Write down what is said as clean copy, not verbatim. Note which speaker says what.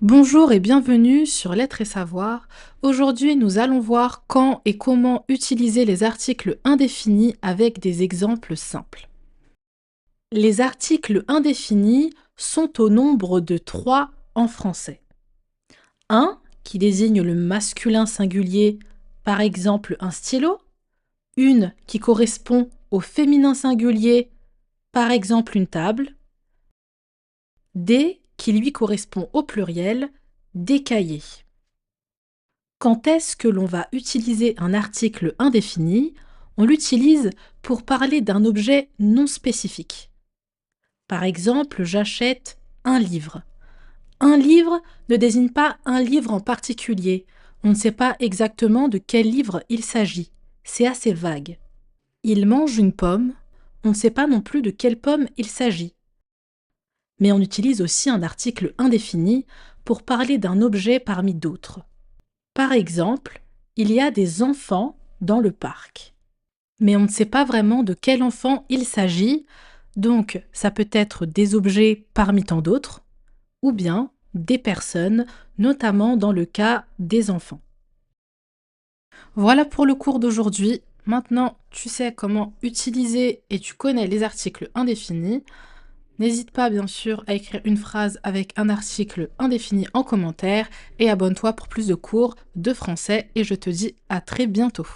Speaker 1: Bonjour et bienvenue sur Lettres et Savoir. Aujourd'hui, nous allons voir quand et comment utiliser les articles indéfinis avec des exemples simples. Les articles indéfinis sont au nombre de 3 en français. Un qui désigne le masculin singulier, par exemple un stylo. Une qui correspond au féminin singulier, par exemple une table. Des qui lui correspond au pluriel, des cahiers. Quand est-ce que l'on va utiliser un article indéfini? On l'utilise pour parler d'un objet non spécifique. Par exemple, j'achète un livre. Un livre ne désigne pas un livre en particulier. On ne sait pas exactement de quel livre il s'agit. C'est assez vague. Il mange une pomme. On ne sait pas non plus de quelle pomme il s'agit. Mais on utilise aussi un article indéfini pour parler d'un objet parmi d'autres. Par exemple, il y a des enfants dans le parc. Mais on ne sait pas vraiment de quel enfant il s'agit, donc ça peut être des objets parmi tant d'autres, ou bien des personnes, notamment dans le cas des enfants. Voilà pour le cours d'aujourd'hui. Maintenant, tu sais comment utiliser et tu connais les articles indéfinis. N'hésite pas bien sûr à écrire une phrase avec un article indéfini en commentaire et abonne-toi pour plus de cours de français et je te dis à très bientôt.